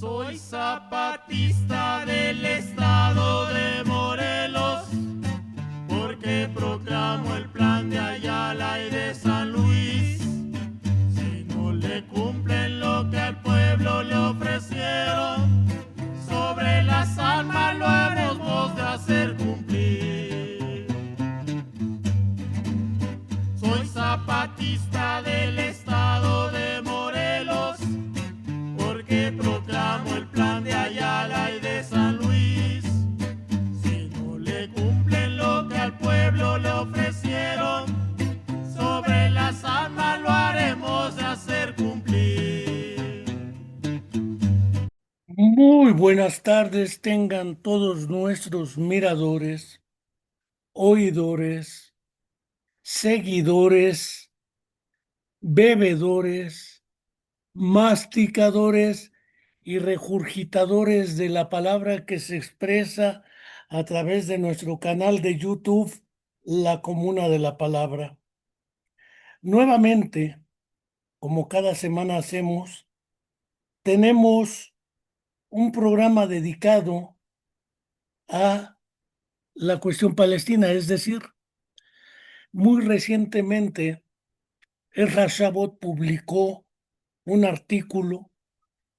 Soy zapatista del estado de Morelos, porque proclamo el plan de Ayala y de San Luis. Si no le cumplen lo que al pueblo le ofrecieron, sobre las armas lo haremos de hacer cumplir. Soy zapatista del estado de Morelos, porque proclamo el plan de Ayala y de San Luis. Si no le cumplen lo que al pueblo le ofrecieron, sobre las armas lo haremos de hacer cumplir. Muy buenas tardes tengan todos nuestros miradores, oidores, seguidores, bebedores, masticadores y regurgitadores de la palabra que se expresa a través de nuestro canal de YouTube, La Comuna de la Palabra. Nuevamente, como cada semana hacemos, tenemos un programa dedicado a la cuestión palestina, es decir, muy recientemente Ezra Shabot publicó un artículo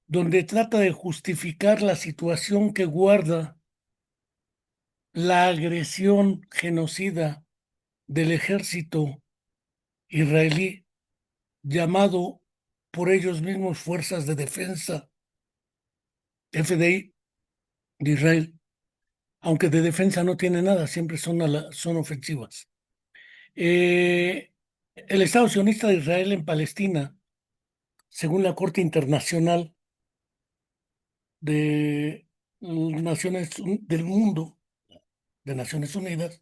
donde trata de justificar la situación que guarda la agresión genocida del ejército israelí, llamado por ellos mismos Fuerzas de Defensa, FDI de Israel, aunque de defensa no tiene nada, siempre son ofensivas. El Estado sionista de Israel en Palestina, según la Corte Internacional de del mundo, de Naciones Unidas,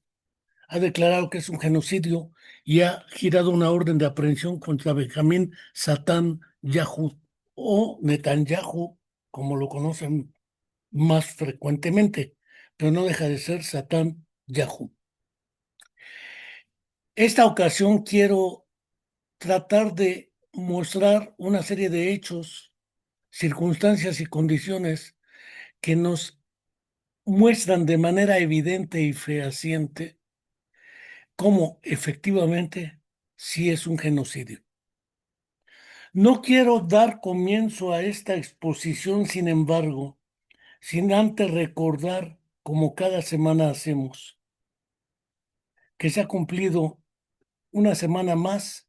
ha declarado que es un genocidio y ha girado una orden de aprehensión contra Benjamín Satán Yahú o Netanyahu, como lo conocen más frecuentemente, pero no deja de ser Satán Yahú. Esta ocasión quiero tratar de mostrar una serie de hechos, circunstancias y condiciones que nos muestran de manera evidente y fehaciente cómo efectivamente sí es un genocidio. No quiero dar comienzo a esta exposición, sin embargo, sin antes recordar, como cada semana hacemos, que se ha cumplido una semana más.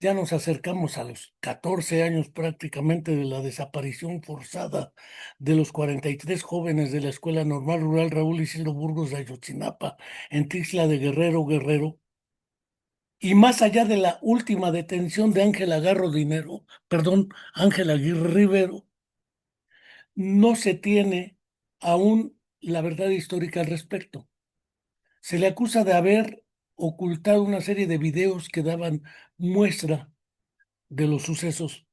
Ya nos acercamos a los 14 años prácticamente de la desaparición forzada de los 43 jóvenes de la Escuela Normal Rural Raúl Isidro Burgos de Ayotzinapa en Tixla de Guerrero. Y más allá de la última detención de Ángela Aguirre Rivero, no se tiene aún la verdad histórica al respecto. Se le acusa de haber ocultado una serie de videos que daban muestra de los sucesos,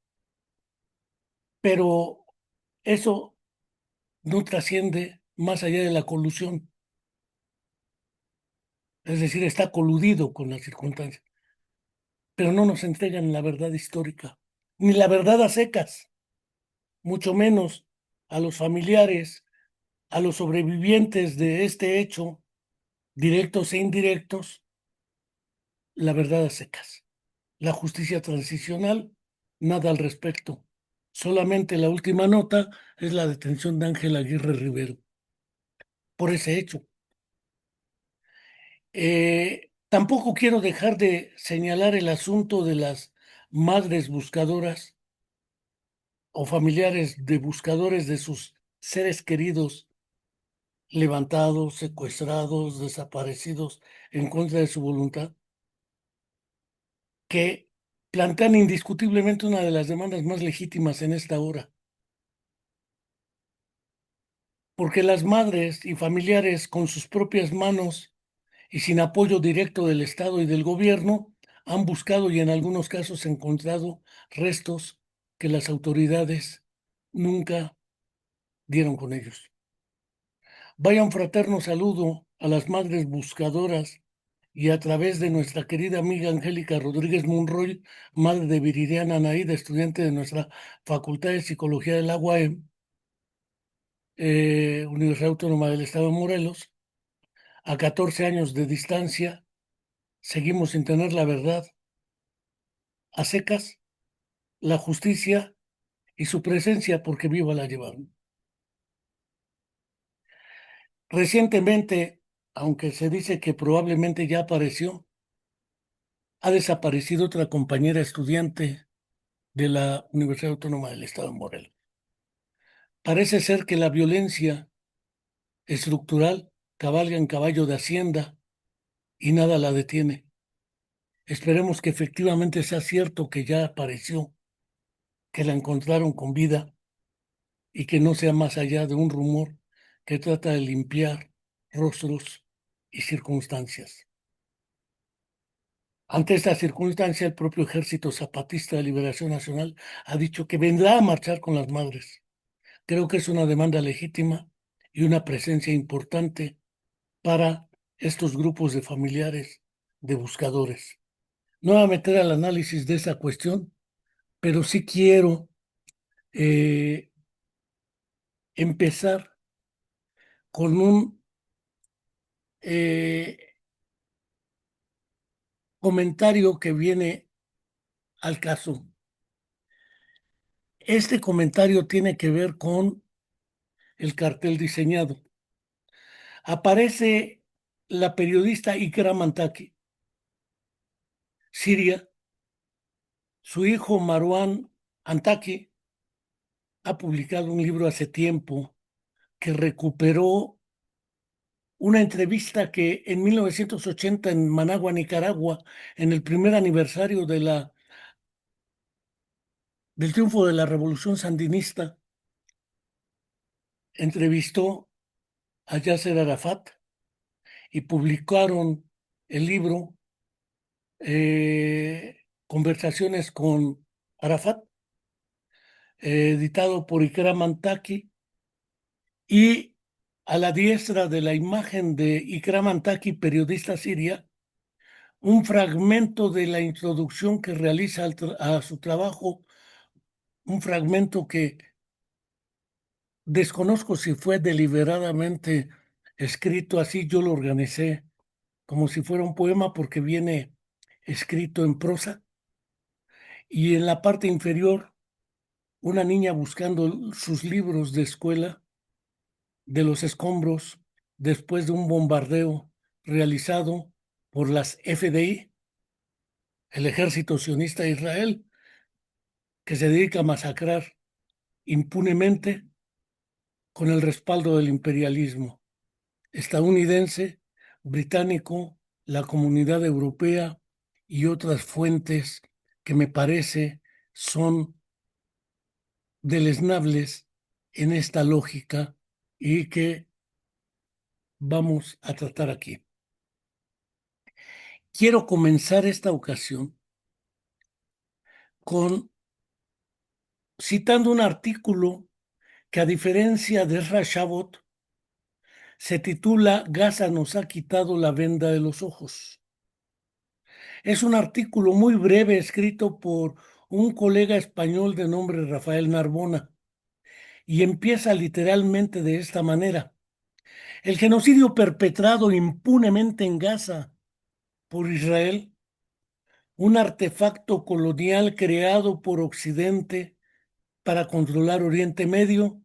pero eso no trasciende más allá de la colusión, es decir, está coludido con las circunstancias, pero no nos entregan la verdad histórica, ni la verdad a secas, mucho menos a los familiares, a los sobrevivientes de este hecho, directos e indirectos, la verdad a secas. La justicia transicional, nada al respecto. Solamente la última nota es la detención de Ángela Aguirre Rivero por ese hecho. Tampoco quiero dejar de señalar el asunto de las madres buscadoras o familiares de buscadores de sus seres queridos levantados, secuestrados, desaparecidos en contra de su voluntad, que plantean indiscutiblemente una de las demandas más legítimas en esta hora. Porque las madres y familiares con sus propias manos y sin apoyo directo del Estado y del gobierno, han buscado y en algunos casos encontrado restos que las autoridades nunca dieron con ellos. Vaya un fraterno saludo a las madres buscadoras y a través de nuestra querida amiga Angélica Rodríguez Monroy, madre de Viridiana Anaída, estudiante de nuestra Facultad de Psicología de la UAM, Universidad Autónoma del Estado de Morelos, a 14 años de distancia, seguimos sin tener la verdad a secas, la justicia y su presencia porque viva la llevaron. Recientemente, aunque se dice que probablemente ya apareció, ha desaparecido otra compañera estudiante de la Universidad Autónoma del Estado de Morelos. Parece ser que la violencia estructural cabalga en caballo de Hacienda y nada la detiene. Esperemos que efectivamente sea cierto que ya apareció, que la encontraron con vida y que no sea más allá de un rumor que trata de limpiar rostros y circunstancias. Ante esta circunstancia, el propio Ejército Zapatista de Liberación Nacional ha dicho que vendrá a marchar con las madres. Creo que es una demanda legítima y una presencia importante para estos grupos de familiares de buscadores. No voy a meter al análisis de esa cuestión, pero sí quiero eh, empezar con un eh, comentario que viene al caso. Este comentario tiene que ver con el cartel diseñado. Aparece la periodista Ikram Antaki, Siria. Su hijo Marwan Antaki ha publicado un libro hace tiempo que recuperó una entrevista que en 1980 en Managua, Nicaragua, en el primer aniversario del triunfo de la Revolución Sandinista, entrevistó a Yasser Arafat y publicaron el libro Conversaciones con Arafat, editado por Ikram Antaki, y a la diestra de la imagen de Ikram Antaki, periodista siria, un fragmento de la introducción que realiza a su trabajo, un fragmento que desconozco si fue deliberadamente escrito así, yo lo organicé como si fuera un poema porque viene escrito en prosa, y en la parte inferior una niña buscando sus libros de escuela de los escombros después de un bombardeo realizado por las FDI, el ejército sionista de Israel, que se dedica a masacrar impunemente con el respaldo del imperialismo estadounidense, británico, la Comunidad Europea y otras fuentes que me parece son deleznables en esta lógica y que vamos a tratar aquí. Quiero comenzar esta ocasión con citando un artículo que, a diferencia de Rashabot, se titula Gaza nos ha quitado la venda de los ojos. Es un artículo muy breve escrito por un colega español de nombre Rafael Narbona y empieza literalmente de esta manera. El genocidio perpetrado impunemente en Gaza por Israel, un artefacto colonial creado por Occidente para controlar Oriente Medio,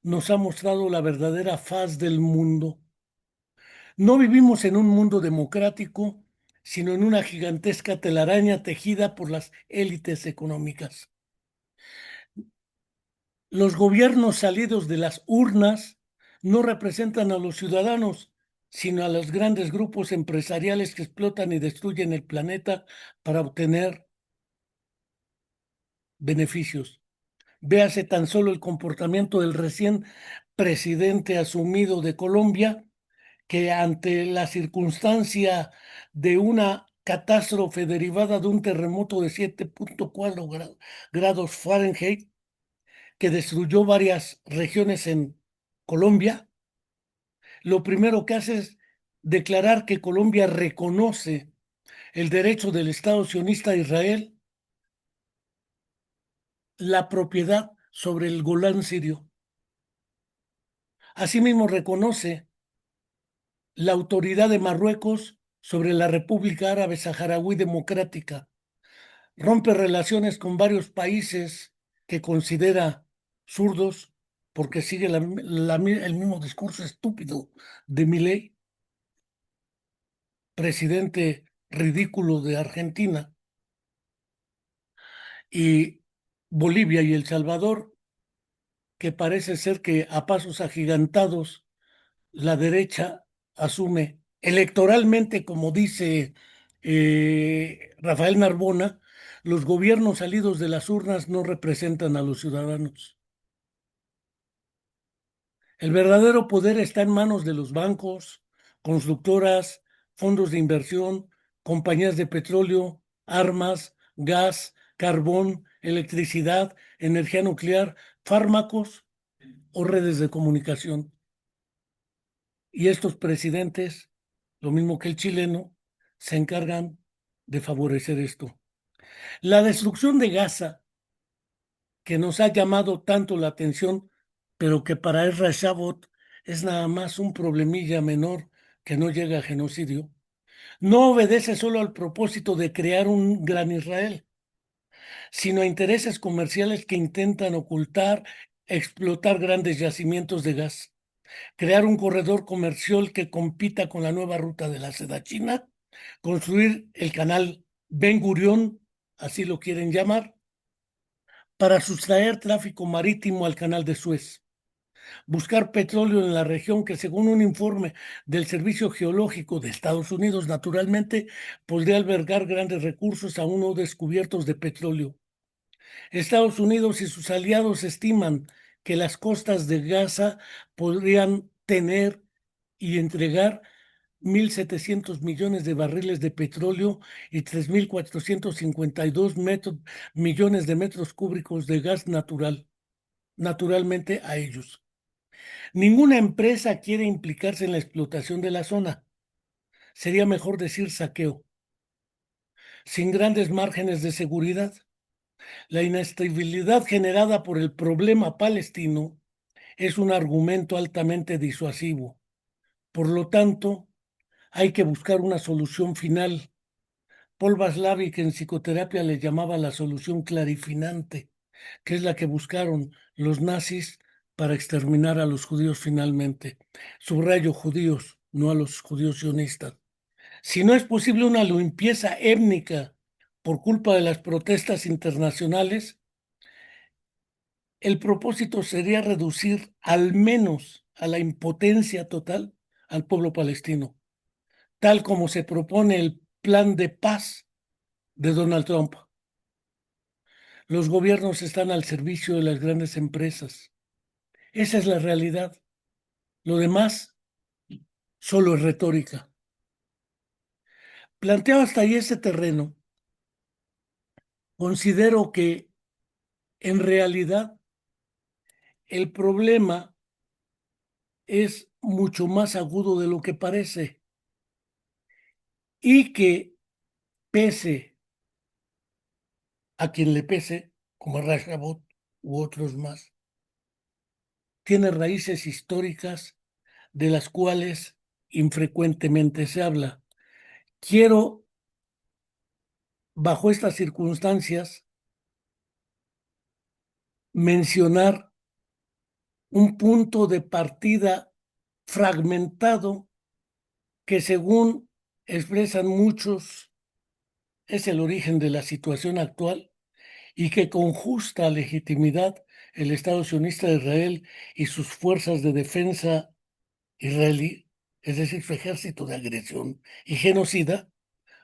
nos ha mostrado la verdadera faz del mundo. No vivimos en un mundo democrático, sino en una gigantesca telaraña tejida por las élites económicas. Los gobiernos salidos de las urnas no representan a los ciudadanos, sino a los grandes grupos empresariales que explotan y destruyen el planeta para obtener beneficios. Véase tan solo el comportamiento del recién presidente asumido de Colombia, que ante la circunstancia de una catástrofe derivada de un terremoto de 7.4 grados Fahrenheit, que destruyó varias regiones en Colombia, lo primero que hace es declarar que Colombia reconoce el derecho del Estado sionista de Israel, la propiedad sobre el Golán sirio. Asimismo, reconoce la autoridad de Marruecos sobre la República Árabe Saharaui Democrática. Rompe relaciones con varios países que considera zurdos porque sigue el mismo discurso estúpido de Milei, presidente ridículo de Argentina, y Bolivia y El Salvador, que parece ser que a pasos agigantados la derecha asume electoralmente, como dice Rafael Narbona, los gobiernos salidos de las urnas no representan a los ciudadanos. El verdadero poder está en manos de los bancos, constructoras, fondos de inversión, compañías de petróleo, armas, gas, carbón, electricidad, energía nuclear, fármacos o redes de comunicación. Y estos presidentes, lo mismo que el chileno, se encargan de favorecer esto. La destrucción de Gaza, que nos ha llamado tanto la atención, pero que para Ezra Shabot es nada más un problemilla menor que no llega a genocidio, no obedece solo al propósito de crear un gran Israel, sino a intereses comerciales que intentan ocultar, explotar grandes yacimientos de gas, crear un corredor comercial que compita con la nueva ruta de la seda china, construir el canal Ben Gurión, así lo quieren llamar, para sustraer tráfico marítimo al canal de Suez, buscar petróleo en la región que, según un informe del Servicio Geológico de Estados Unidos, naturalmente podría albergar grandes recursos aún no descubiertos de petróleo. Estados Unidos y sus aliados estiman que las costas de Gaza podrían tener y entregar 1.700 millones de barriles de petróleo y 3.452 millones de metros cúbicos de gas natural, naturalmente a ellos. Ninguna empresa quiere implicarse en la explotación de la zona. Sería mejor decir saqueo. Sin grandes márgenes de seguridad, la inestabilidad generada por el problema palestino es un argumento altamente disuasivo. Por lo tanto, hay que buscar una solución final. Paul Vaslavic en psicoterapia le llamaba la solución clarifinante, que es la que buscaron los nazis para exterminar a los judíos finalmente. Subrayo judíos, no a los judíos sionistas. Si no es posible una limpieza étnica por culpa de las protestas internacionales, el propósito sería reducir al menos a la impotencia total al pueblo palestino, tal como se propone el plan de paz de Donald Trump. Los gobiernos están al servicio de las grandes empresas. Esa es la realidad. Lo demás solo es retórica. Planteado hasta ahí ese terreno, considero que en realidad el problema es mucho más agudo de lo que parece y que pese a quien le pese, como Rashabot u otros más, tiene raíces históricas de las cuales infrecuentemente se habla. Quiero, bajo estas circunstancias, mencionar un punto de partida fragmentado que, según expresan muchos, es el origen de la situación actual y que con justa legitimidad el Estado sionista de Israel y sus fuerzas de defensa israelí, es decir, su ejército de agresión y genocida,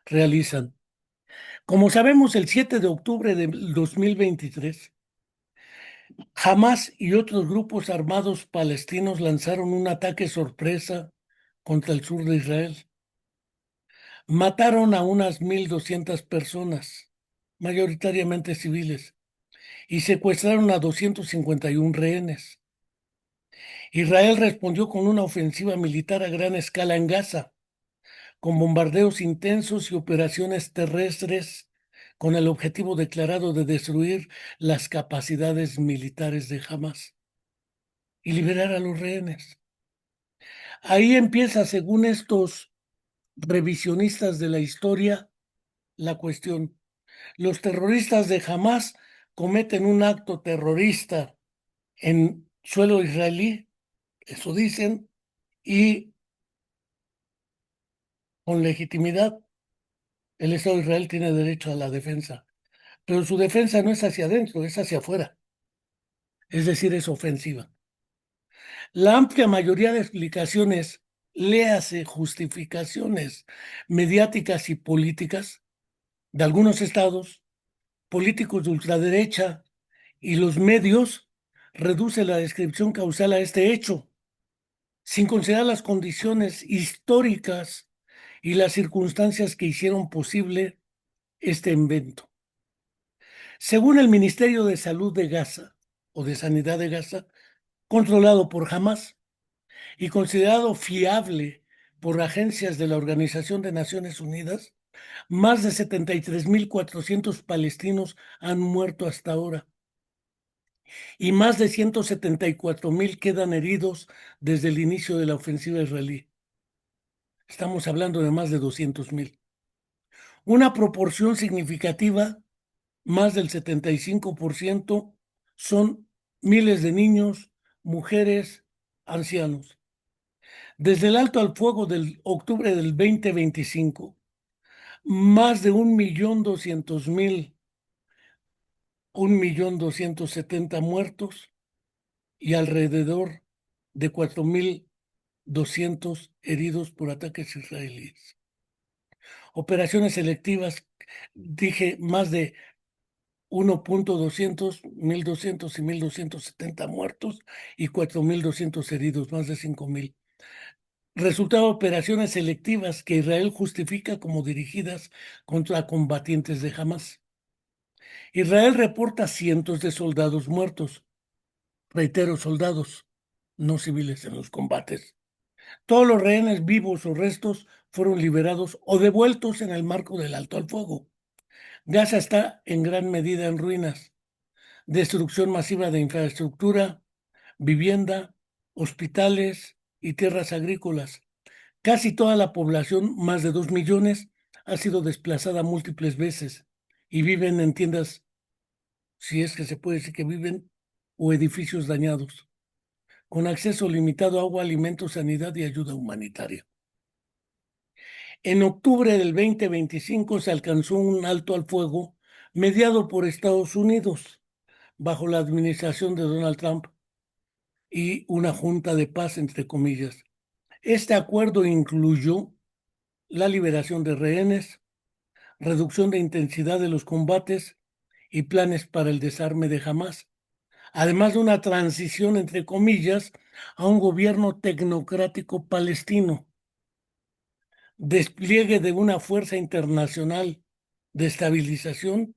realizan. Como sabemos, el 7 de octubre de 2023, Hamás y otros grupos armados palestinos lanzaron un ataque sorpresa contra el sur de Israel. Mataron a unas 1.200 personas, mayoritariamente civiles, y secuestraron a 251 rehenes. Israel respondió con una ofensiva militar a gran escala en Gaza, con bombardeos intensos y operaciones terrestres con el objetivo declarado de destruir las capacidades militares de Hamas y liberar a los rehenes. Ahí empieza, según estos revisionistas de la historia, la cuestión. Los terroristas de Hamas cometen un acto terrorista en suelo israelí, eso dicen, y con legitimidad el Estado de Israel tiene derecho a la defensa. Pero su defensa no es hacia adentro, es hacia afuera, es decir, es ofensiva. La amplia mayoría de explicaciones, léase justificaciones mediáticas y políticas de algunos estados, políticos de ultraderecha y los medios, reduce la descripción causal a este hecho, sin considerar las condiciones históricas y las circunstancias que hicieron posible este invento. Según el Ministerio de Salud de Gaza o de Sanidad de Gaza, controlado por Hamas y considerado fiable por agencias de la Organización de Naciones Unidas, más de 73.400 palestinos han muerto hasta ahora y más de 174.000 quedan heridos desde el inicio de la ofensiva israelí. Estamos hablando de más de 200.000. Una proporción significativa, más del 75%, son miles de niños, mujeres, ancianos. Desde el alto al fuego del octubre del 2025, más de 1.200.000, 1.270.000 muertos y alrededor de 4.200 heridos por ataques israelíes. Operaciones selectivas, dije, más de 1.200, 1.200 y 1.270 muertos y 4.200 heridos, más de 5.000. Resultado de operaciones selectivas que Israel justifica como dirigidas contra combatientes de Hamas. Israel reporta cientos de soldados muertos, reitero, soldados, no civiles en los combates. Todos los rehenes vivos o restos fueron liberados o devueltos en el marco del alto al fuego. Gaza está en gran medida en ruinas. Destrucción masiva de infraestructura, vivienda, hospitales y tierras agrícolas. Casi toda la población, más de 2 millones, ha sido desplazada múltiples veces y viven en tiendas, si es que se puede decir que viven, o edificios dañados, con acceso limitado a agua, alimentos, sanidad y ayuda humanitaria. En octubre del 2025 se alcanzó un alto al fuego mediado por Estados Unidos bajo la administración de Donald Trump y una junta de paz, entre comillas. Este acuerdo incluyó la liberación de rehenes, reducción de intensidad de los combates y planes para el desarme de Hamas, además de una transición, entre comillas, a un gobierno tecnocrático palestino, despliegue de una fuerza internacional de estabilización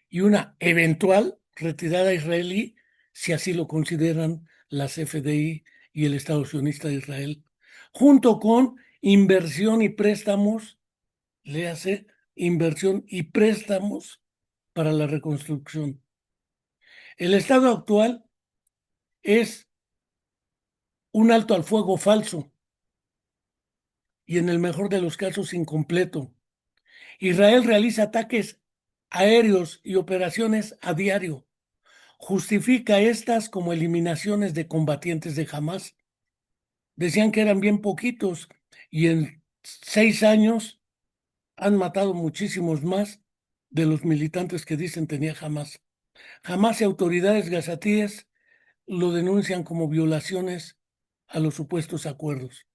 y una eventual retirada israelí, si así lo consideran las FDI y el Estado sionista de Israel, junto con inversión y préstamos, léase, inversión y préstamos para la reconstrucción. El estado actual es un alto al fuego falso y en el mejor de los casos incompleto. Israel realiza ataques aéreos y operaciones a diario. Justifica estas como eliminaciones de combatientes de Hamas. Decían que eran bien poquitos y en 6 años han matado muchísimos más de los militantes que dicen tenía Hamas. Hamas y autoridades gazatíes lo denuncian como violaciones a los supuestos acuerdos.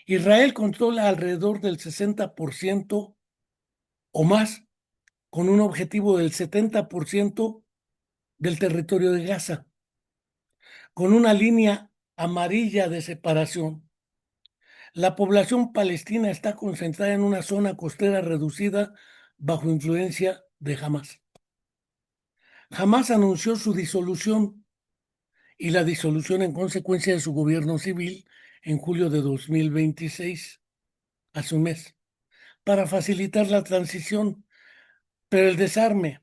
Israel controla alrededor del 60% o más, con un objetivo del 70% del territorio de Gaza, con una línea amarilla de separación. La población palestina está concentrada en una zona costera reducida bajo influencia de Hamas. Hamas anunció su disolución y la disolución en consecuencia de su gobierno civil en julio de 2026. hace un mes, para facilitar la transición, pero el desarme,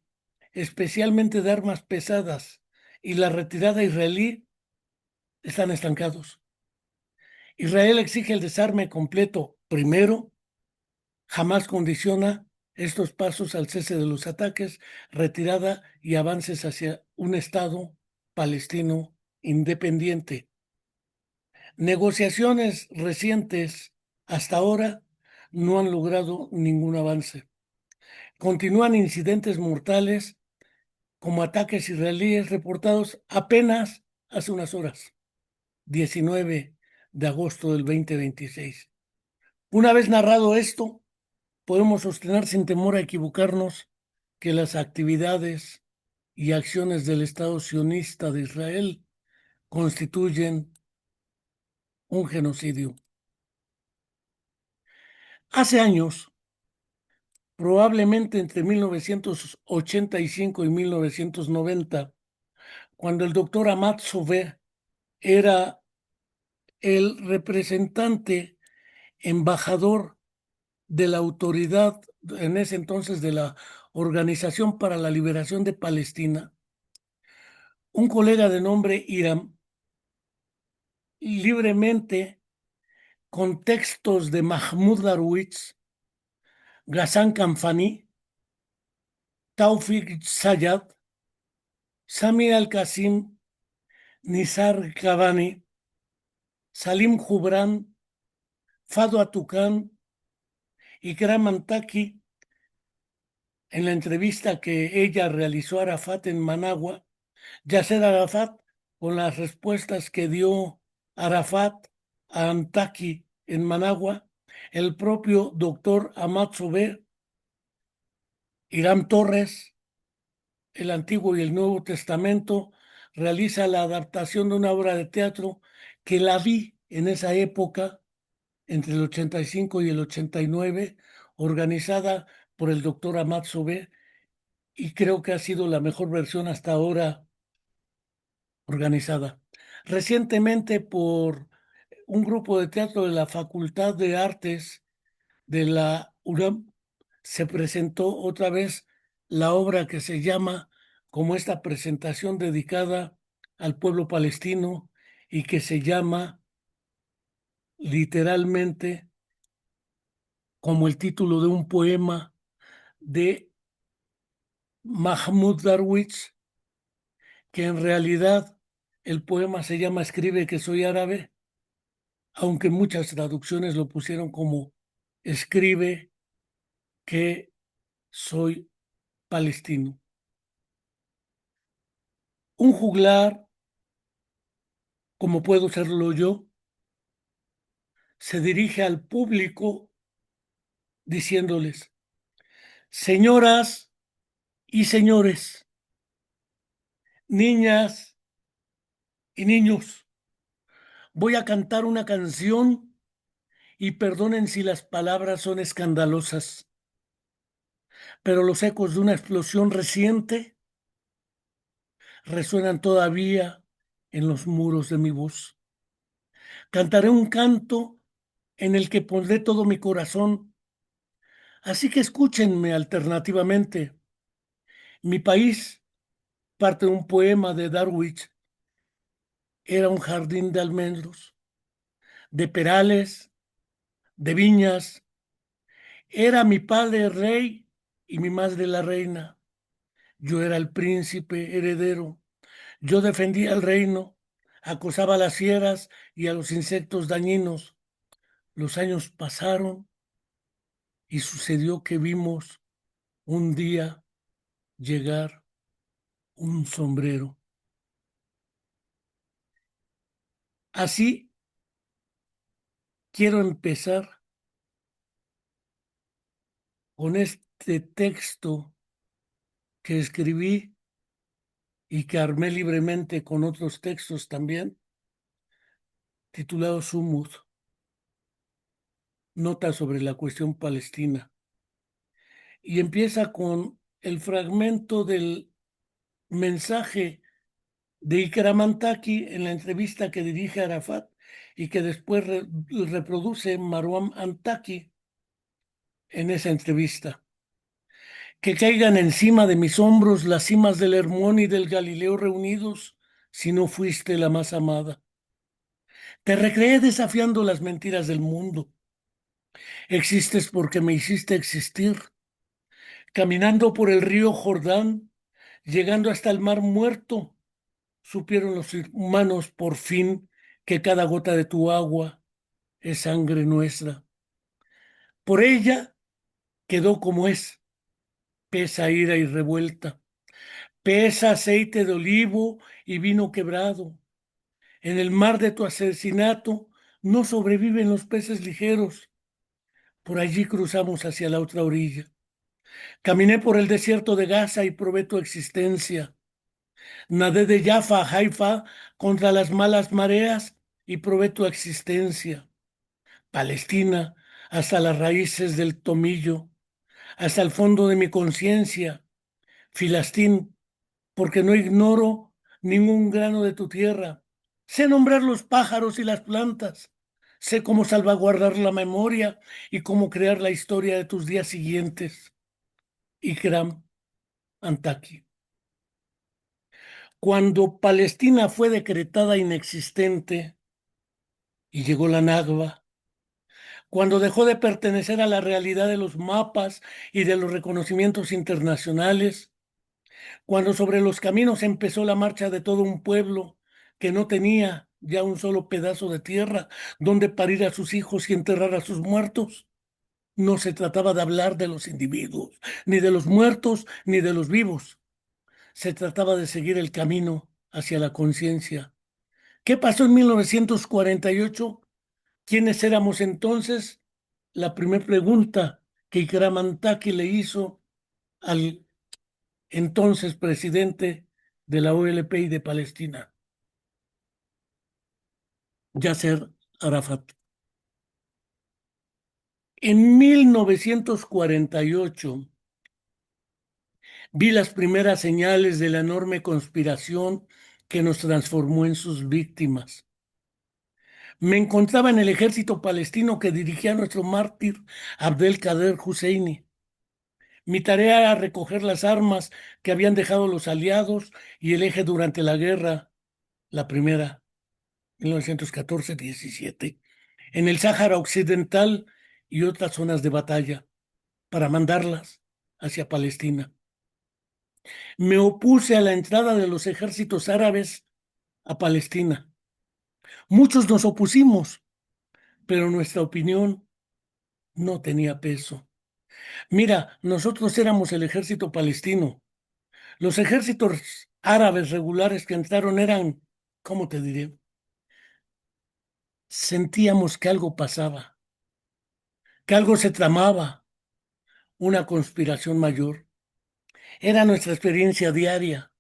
especialmente de armas pesadas, y la retirada israelí están estancados. Israel exige el desarme completo primero, jamás condiciona estos pasos al cese de los ataques, retirada y avances hacia un Estado palestino independiente. Negociaciones recientes hasta ahora no han logrado ningún avance. Continúan incidentes mortales como ataques israelíes reportados apenas hace unas horas, 19 de agosto del 2026. Una vez narrado esto, podemos sostener sin temor a equivocarnos que las actividades y acciones del Estado sionista de Israel constituyen un genocidio. Hace años, probablemente entre 1985 y 1990, cuando el doctor Amat Sover era el representante embajador de la autoridad, en ese entonces de la Organización para la Liberación de Palestina, un colega de nombre Hiram, libremente con textos de Mahmoud Darwich, Ghassan Kanfani, Taufik Sayad, Sami Al-Qasim, Nizar Kavani, Salim Jubran, Fado Atukan y Kram Antaki, en la entrevista que ella realizó a Arafat en Managua, Yasser Arafat, con las respuestas que dio Arafat a Antaki en Managua, el propio doctor Amat Sober, Irán Torres, el Antiguo y el Nuevo Testamento, realiza la adaptación de una obra de teatro que la vi en esa época, entre el 85 y el 89, organizada por el doctor Amat Sober, y creo que ha sido la mejor versión hasta ahora organizada. Recientemente, por un grupo de teatro de la Facultad de Artes de la UNAM, se presentó otra vez la obra que se llama, como esta presentación dedicada al pueblo palestino, y que se llama literalmente como el título de un poema de Mahmoud Darwich, que en realidad el poema se llama Escribe que soy árabe, aunque muchas traducciones lo pusieron como Escribe que soy palestino. Un juglar, como puedo serlo yo, se dirige al público diciéndoles: señoras y señores, niñas y niños, voy a cantar una canción y perdonen si las palabras son escandalosas, pero los ecos de una explosión reciente resuenan todavía en los muros de mi voz. Cantaré un canto en el que pondré todo mi corazón, así que escúchenme alternativamente. Mi país, parte de un poema de Darwich, era un jardín de almendros, de perales, de viñas. Era mi padre rey y mi madre la reina. Yo era el príncipe heredero. Yo defendía el reino, acosaba a las fieras y a los insectos dañinos. Los años pasaron y sucedió que vimos un día llegar un sombrero. Así quiero empezar con este texto que escribí y que armé libremente con otros textos también, titulado Sumud, Nota sobre la cuestión palestina. Y empieza con el fragmento del mensaje de Ikram Antaki en la entrevista que dirige a Arafat y que después reproduce Marwan Antaki en esa entrevista. Que caigan encima de mis hombros las cimas del Hermón y del Galileo reunidos, si no fuiste la más amada. Te recreé desafiando las mentiras del mundo. Existes porque me hiciste existir. Caminando por el río Jordán, llegando hasta el mar muerto, supieron los humanos por fin que cada gota de tu agua es sangre nuestra. Por ella quedó como es, pesa ira y revuelta, pesa aceite de olivo y vino quebrado. En el mar de tu asesinato no sobreviven los peces ligeros. Por allí cruzamos hacia la otra orilla. Caminé por el desierto de Gaza y probé tu existencia. Nadé de Jaffa a Haifa contra las malas mareas y probé tu existencia. Palestina, hasta las raíces del tomillo, hasta el fondo de mi conciencia. Filastín, porque no ignoro ningún grano de tu tierra. Sé nombrar los pájaros y las plantas. Sé cómo salvaguardar la memoria y cómo crear la historia de tus días siguientes. Ikram Antaki. Cuando Palestina fue decretada inexistente y llegó la Nakba, cuando dejó de pertenecer a la realidad de los mapas y de los reconocimientos internacionales, cuando sobre los caminos empezó la marcha de todo un pueblo que no tenía ya un solo pedazo de tierra donde parir a sus hijos y enterrar a sus muertos. No se trataba de hablar de los individuos, ni de los muertos, ni de los vivos. Se trataba de seguir el camino hacia la conciencia. ¿Qué pasó en 1948? ¿Quiénes éramos entonces? La primera pregunta que Ikramantaki le hizo al entonces presidente de la OLP y de Palestina, Yasser Arafat. En 1948 vi las primeras señales de la enorme conspiración que nos transformó en sus víctimas. Me encontraba en el ejército palestino que dirigía nuestro mártir Abdelkader Husseini. Mi tarea era recoger las armas que habían dejado los aliados y el eje durante la guerra, la primera, 1914-17, en el Sáhara Occidental y otras zonas de batalla, para mandarlas hacia Palestina. Me opuse a la entrada de los ejércitos árabes a Palestina. Muchos nos opusimos, pero nuestra opinión no tenía peso. Mira, nosotros éramos el ejército palestino. Los ejércitos árabes regulares que entraron eran, ¿cómo te diré? Sentíamos que algo pasaba, que algo se tramaba, una conspiración mayor. Era nuestra experiencia diaria.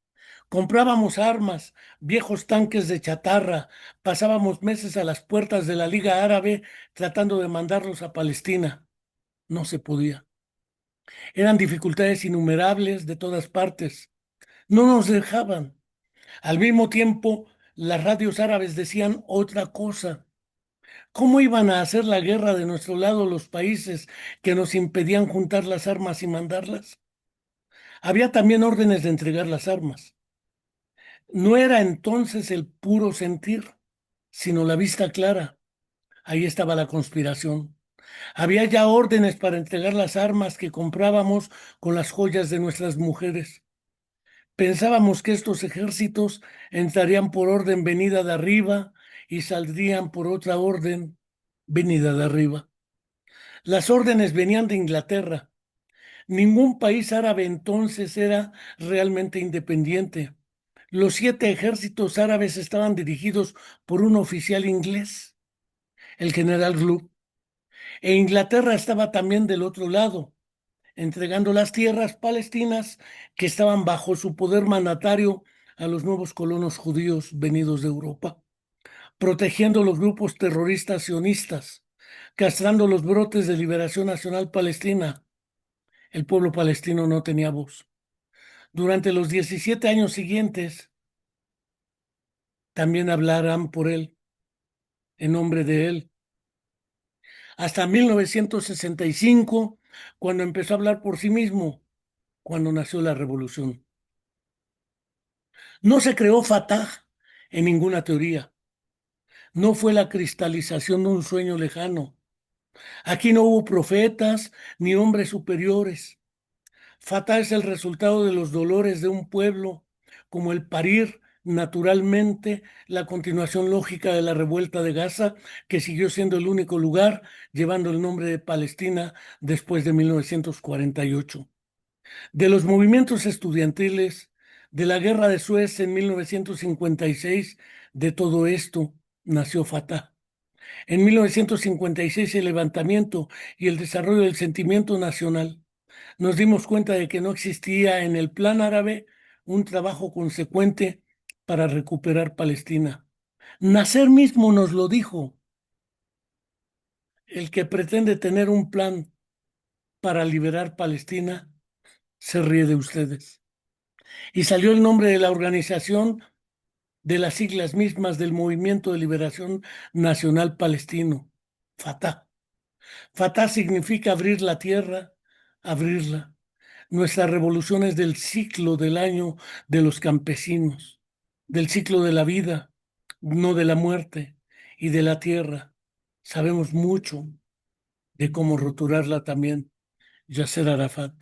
Comprábamos armas, viejos tanques de chatarra, pasábamos meses a las puertas de la Liga Árabe tratando de mandarlos a Palestina. No se podía. Eran dificultades innumerables de todas partes. No nos dejaban. Al mismo tiempo, las radios árabes decían otra cosa. ¿Cómo iban a hacer la guerra de nuestro lado los países que nos impedían juntar las armas y mandarlas? Había también órdenes de entregar las armas. No era entonces el puro sentir, sino la vista clara. Ahí estaba la conspiración. Había ya órdenes para entregar las armas que comprábamos con las joyas de nuestras mujeres. Pensábamos que estos ejércitos entrarían por orden venida de arriba y saldrían por otra orden venida de arriba. Las órdenes venían de Inglaterra. Ningún país árabe entonces era realmente independiente. Los 7 ejércitos árabes estaban dirigidos por un oficial inglés, el general Gluck, e Inglaterra estaba también del otro lado, entregando las tierras palestinas que estaban bajo su poder mandatario a los nuevos colonos judíos venidos de Europa, protegiendo los grupos terroristas sionistas, castrando los brotes de liberación nacional palestina. El pueblo palestino no tenía voz. Durante los 17 años siguientes, también hablarán por él, en nombre de él. Hasta 1965, cuando empezó a hablar por sí mismo, cuando nació la revolución. No se creó Fatah en ninguna teoría. No fue la cristalización de un sueño lejano. Aquí no hubo profetas ni hombres superiores. Fatah es el resultado de los dolores de un pueblo, como el parir naturalmente la continuación lógica de la revuelta de Gaza, que siguió siendo el único lugar llevando el nombre de Palestina después de 1948. De los movimientos estudiantiles, de la Guerra de Suez en 1956, de todo esto nació Fatah. En 1956 el levantamiento y el desarrollo del sentimiento nacional. Nos dimos cuenta de que no existía en el plan árabe un trabajo consecuente para recuperar Palestina. Nasser mismo nos lo dijo, el que pretende tener un plan para liberar Palestina se ríe de ustedes. Y salió el nombre de la organización de las siglas mismas del Movimiento de Liberación Nacional Palestino, Fatah. Fatah significa abrir la tierra, abrirla. Nuestra revolución es del ciclo del año de los campesinos, del ciclo de la vida, no de la muerte, y de la tierra. Sabemos mucho de cómo roturarla también, Yasser Arafat.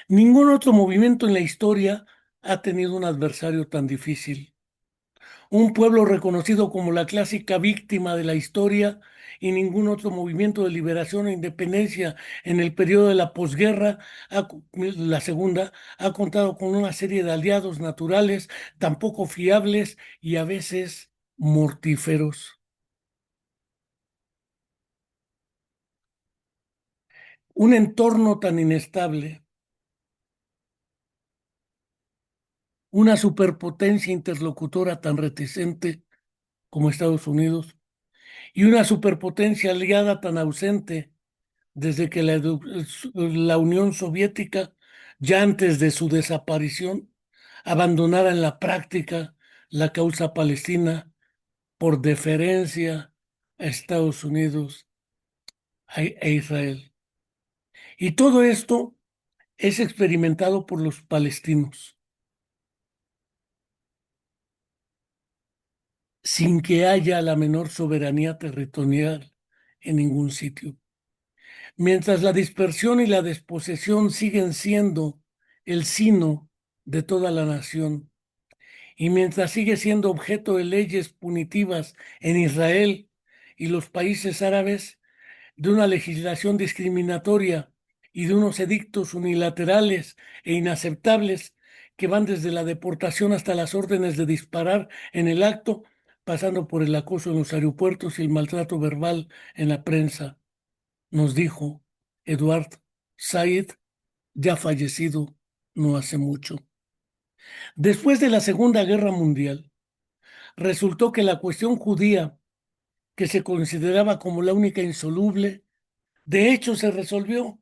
Ningún otro movimiento en la historia ha tenido un adversario tan difícil. Un pueblo reconocido como la clásica víctima de la historia y ningún otro movimiento de liberación e independencia en el periodo de la posguerra, la segunda, ha contado con una serie de aliados naturales tan poco fiables y a veces mortíferos. Un entorno tan inestable, una superpotencia interlocutora tan reticente como Estados Unidos y una superpotencia aliada tan ausente desde que la Unión Soviética, ya antes de su desaparición, abandonara en la práctica la causa palestina por deferencia a Estados Unidos e Israel. Y todo esto es experimentado por los palestinos, sin que haya la menor soberanía territorial en ningún sitio. Mientras la dispersión y la desposesión siguen siendo el sino de toda la nación, y mientras sigue siendo objeto de leyes punitivas en Israel y los países árabes, de una legislación discriminatoria y de unos edictos unilaterales e inaceptables que van desde la deportación hasta las órdenes de disparar en el acto, pasando por el acoso en los aeropuertos y el maltrato verbal en la prensa, nos dijo Eduard Said, ya fallecido no hace mucho. Después de la Segunda Guerra Mundial, resultó que la cuestión judía, que se consideraba como la única insoluble, de hecho se resolvió,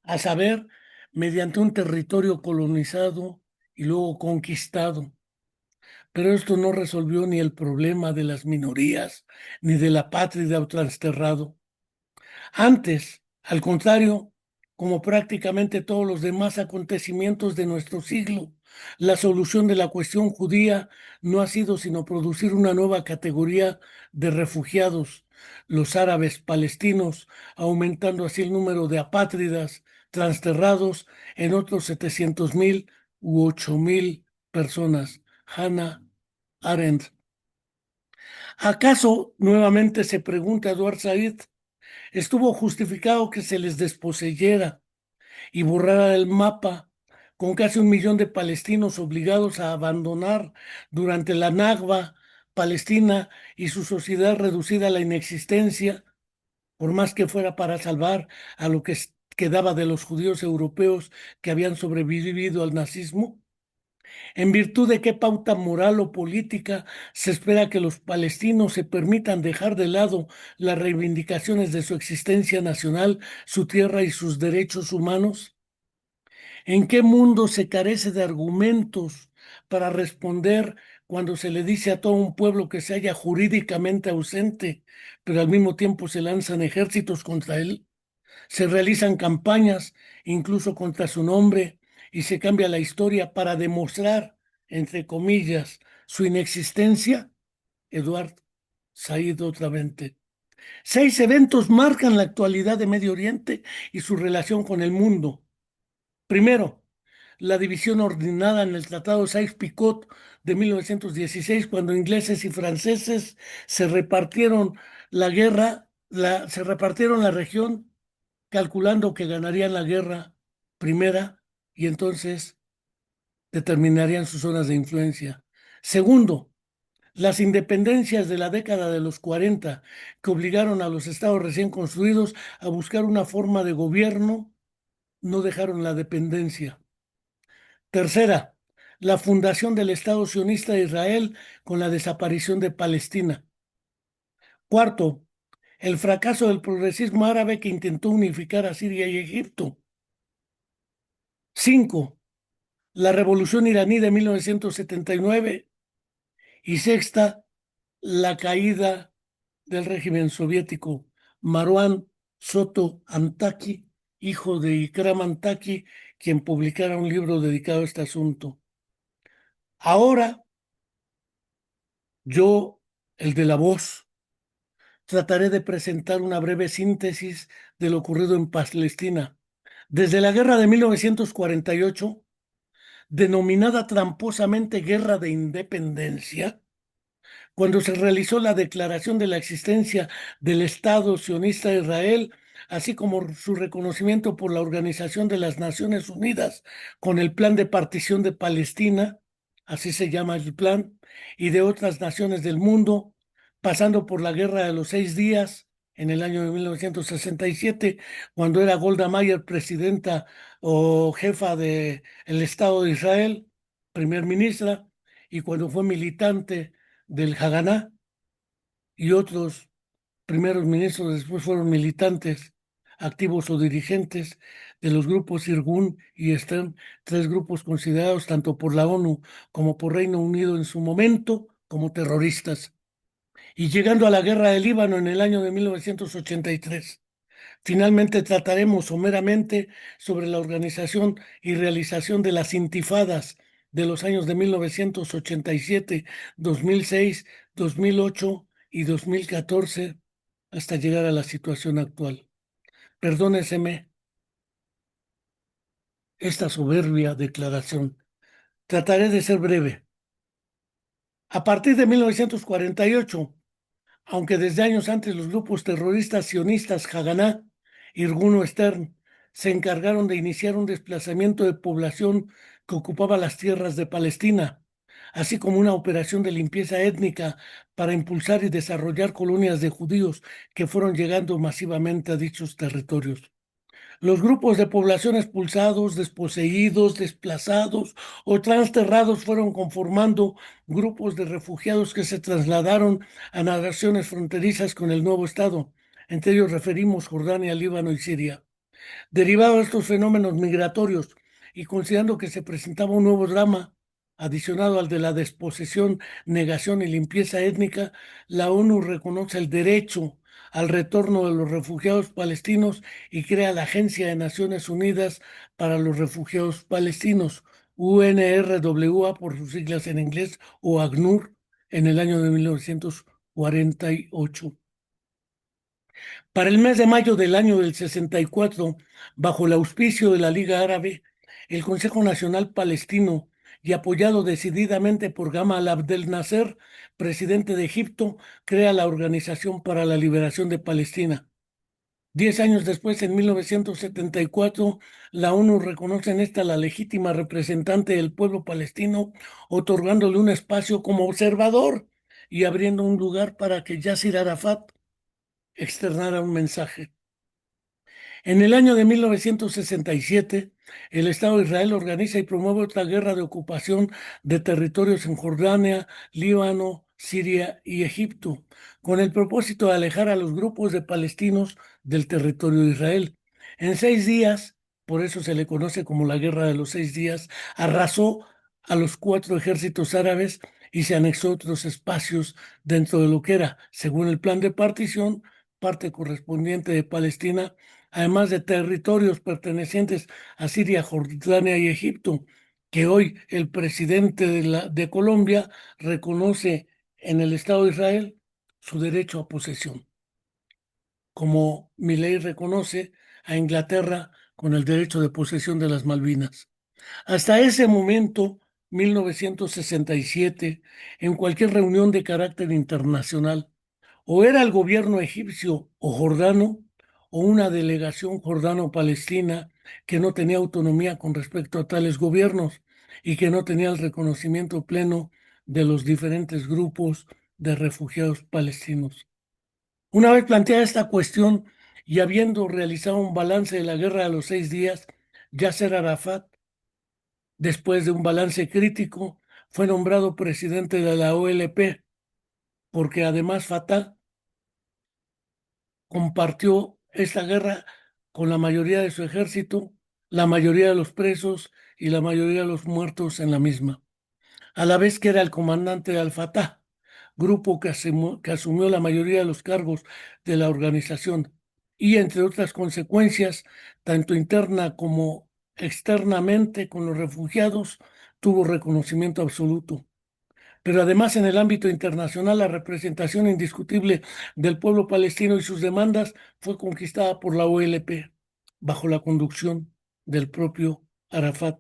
a saber, mediante un territorio colonizado y luego conquistado. Pero esto no resolvió ni el problema de las minorías, ni de la patria o transterrado. Antes, al contrario, como prácticamente todos los demás acontecimientos de nuestro siglo, la solución de la cuestión judía no ha sido sino producir una nueva categoría de refugiados, los árabes palestinos, aumentando así el número de apátridas transterrados en otros 700.000 u 8.000 personas. Hannah Arendt. ¿Acaso nuevamente se pregunta Eduard Said? Estuvo justificado que se les desposeyera y borrara del mapa con casi 1 millón de palestinos obligados a abandonar durante la Nakba Palestina y su sociedad reducida a la inexistencia, por más que fuera para salvar a lo que quedaba de los judíos europeos que habían sobrevivido al nazismo. ¿En virtud de qué pauta moral o política se espera que los palestinos se permitan dejar de lado las reivindicaciones de su existencia nacional, su tierra y sus derechos humanos? ¿En qué mundo se carece de argumentos para responder cuando se le dice a todo un pueblo que se halla jurídicamente ausente, pero al mismo tiempo se lanzan ejércitos contra él? Se realizan campañas, incluso contra su nombre, y se cambia la historia para demostrar, entre comillas, su inexistencia. Eduard Said otra vez. 6 eventos marcan la actualidad de Medio Oriente y su relación con el mundo. Primero, la división ordenada en el Tratado Sykes-Picot de 1916, cuando ingleses y franceses se repartieron se repartieron la región, calculando que ganarían la guerra primera y entonces determinarían sus zonas de influencia. Segundo, las independencias de la década de los 40 que obligaron a los estados recién construidos a buscar una forma de gobierno, no dejaron la dependencia. Tercera, la fundación del Estado sionista de Israel con la desaparición de Palestina. Cuarto, el fracaso del progresismo árabe que intentó unificar a Siria y Egipto. Cinco, la revolución iraní de 1979. Y sexta, la caída del régimen soviético. Marwan Soto Antaki, hijo de Ikram Antaki, quien publicara un libro dedicado a este asunto. Ahora yo, el de la voz, trataré de presentar una breve síntesis de lo ocurrido en Palestina. Desde la guerra de 1948, denominada tramposamente Guerra de Independencia, cuando se realizó la declaración de la existencia del Estado sionista de Israel, así como su reconocimiento por la Organización de las Naciones Unidas con el Plan de Partición de Palestina, así se llama el plan, y de otras naciones del mundo, pasando por la Guerra de los 6 días en el año de 1967, cuando era Golda Meir presidenta o jefa del Estado de Israel, primer ministra, y cuando fue militante del Haganá, y otros primeros ministros después fueron militantes, activos o dirigentes de los grupos Irgun y Stern, 3 grupos considerados tanto por la ONU como por Reino Unido en su momento como terroristas. Y llegando a la guerra del Líbano en el año de 1983. Finalmente trataremos someramente sobre la organización y realización de las intifadas de los años de 1987, 2006, 2008 y 2014 hasta llegar a la situación actual. Perdóneseme esta soberbia declaración. Trataré de ser breve. A partir de 1948, aunque desde años antes los grupos terroristas sionistas Haganá, Irgun o Stern se encargaron de iniciar un desplazamiento de población que ocupaba las tierras de Palestina, así como una operación de limpieza étnica para impulsar y desarrollar colonias de judíos que fueron llegando masivamente a dichos territorios. Los grupos de población expulsados, desposeídos, desplazados o transterrados fueron conformando grupos de refugiados que se trasladaron a naciones fronterizas con el nuevo Estado. Entre ellos referimos Jordania, Líbano y Siria. Derivado de estos fenómenos migratorios y considerando que se presentaba un nuevo drama adicionado al de la desposesión, negación y limpieza étnica, la ONU reconoce el derecho al retorno de los refugiados palestinos y crea la Agencia de Naciones Unidas para los Refugiados Palestinos, UNRWA por sus siglas en inglés, o ACNUR, en el año de 1948. Para el mes de mayo del año del 64, bajo el auspicio de la Liga Árabe, el Consejo Nacional Palestino y apoyado decididamente por Gamal Abdel Nasser, presidente de Egipto, crea la Organización para la Liberación de Palestina. 10 años después, en 1974, la ONU reconoce en esta la legítima representante del pueblo palestino, otorgándole un espacio como observador y abriendo un lugar para que Yasser Arafat externara un mensaje. En el año de 1967, el Estado de Israel organiza y promueve otra guerra de ocupación de territorios en Jordania, Líbano, Siria y Egipto, con el propósito de alejar a los grupos de palestinos del territorio de Israel. En 6 días, por eso se le conoce como la Guerra de los 6 días, arrasó a los 4 ejércitos árabes y se anexó otros espacios dentro de lo que era, según el plan de partición, parte correspondiente de Palestina además de territorios pertenecientes a Siria, Jordania y Egipto, que hoy el presidente de Colombia reconoce en el Estado de Israel su derecho a posesión, como Milei reconoce a Inglaterra con el derecho de posesión de las Malvinas. Hasta ese momento, 1967, en cualquier reunión de carácter internacional, o era el gobierno egipcio o jordano, o una delegación jordano-palestina que no tenía autonomía con respecto a tales gobiernos y que no tenía el reconocimiento pleno de los diferentes grupos de refugiados palestinos. Una vez planteada esta cuestión y habiendo realizado un balance de la guerra de los 6 días, Yasser Arafat, después de un balance crítico, fue nombrado presidente de la OLP, porque además Fatah compartió esta guerra con la mayoría de su ejército, la mayoría de los presos y la mayoría de los muertos en la misma, a la vez que era el comandante de Al-Fatah, grupo que asumió la mayoría de los cargos de la organización y, entre otras consecuencias, tanto interna como externamente con los refugiados, tuvo reconocimiento absoluto. Pero además en el ámbito internacional la representación indiscutible del pueblo palestino y sus demandas fue conquistada por la OLP bajo la conducción del propio Arafat.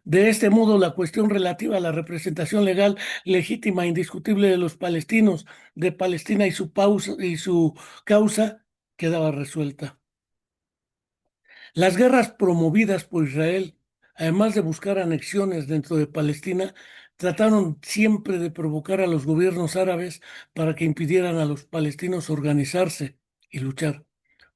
De este modo, la cuestión relativa a la representación legal legítima e indiscutible de los palestinos de Palestina y su causa quedaba resuelta. Las guerras promovidas por Israel, además de buscar anexiones dentro de Palestina, trataron siempre de provocar a los gobiernos árabes para que impidieran a los palestinos organizarse y luchar.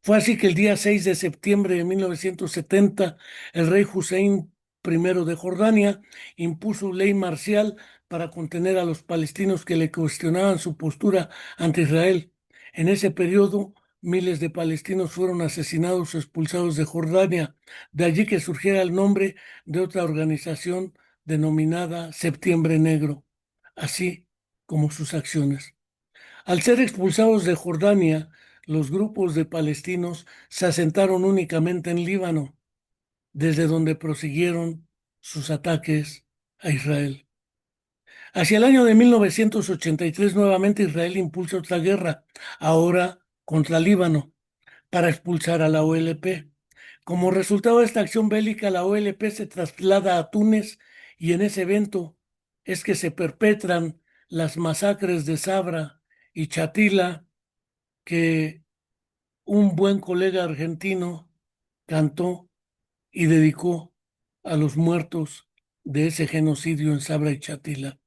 Fue así que el día 6 de septiembre de 1970, el rey Hussein I de Jordania impuso ley marcial para contener a los palestinos que le cuestionaban su postura ante Israel. En ese periodo, miles de palestinos fueron asesinados o expulsados de Jordania. De allí que surgiera el nombre de otra organización denominada Septiembre Negro, así como sus acciones. Al ser expulsados de Jordania, los grupos de palestinos se asentaron únicamente en Líbano, desde donde prosiguieron sus ataques a Israel. Hacia el año de 1983, nuevamente Israel impulsa otra guerra, ahora contra Líbano, para expulsar a la OLP. Como resultado de esta acción bélica, la OLP se traslada a Túnez y en ese evento es que se perpetran las masacres de Sabra y Chatila que un buen colega argentino cantó y dedicó a los muertos de ese genocidio en Sabra y Chatila,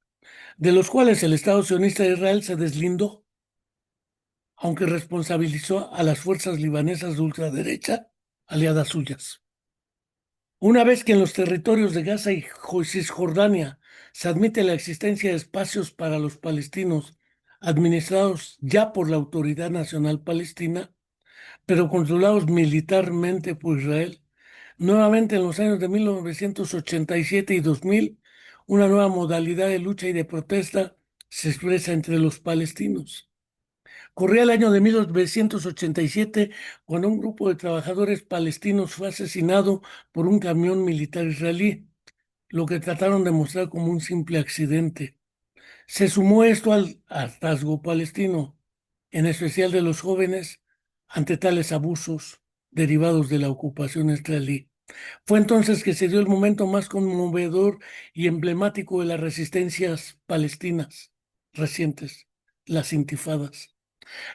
de los cuales el Estado sionista de Israel se deslindó, aunque responsabilizó a las fuerzas libanesas de ultraderecha aliadas suyas. Una vez que en los territorios de Gaza y Cisjordania se admite la existencia de espacios para los palestinos administrados ya por la Autoridad Nacional Palestina, pero controlados militarmente por Israel, nuevamente en los años de 1987 y 2000, una nueva modalidad de lucha y de protesta se expresa entre los palestinos. Corría el año de 1987 cuando un grupo de trabajadores palestinos fue asesinado por un camión militar israelí, lo que trataron de mostrar como un simple accidente. Se sumó esto al hartazgo palestino, en especial de los jóvenes, ante tales abusos derivados de la ocupación israelí. Fue entonces que se dio el momento más conmovedor y emblemático de las resistencias palestinas recientes, las intifadas.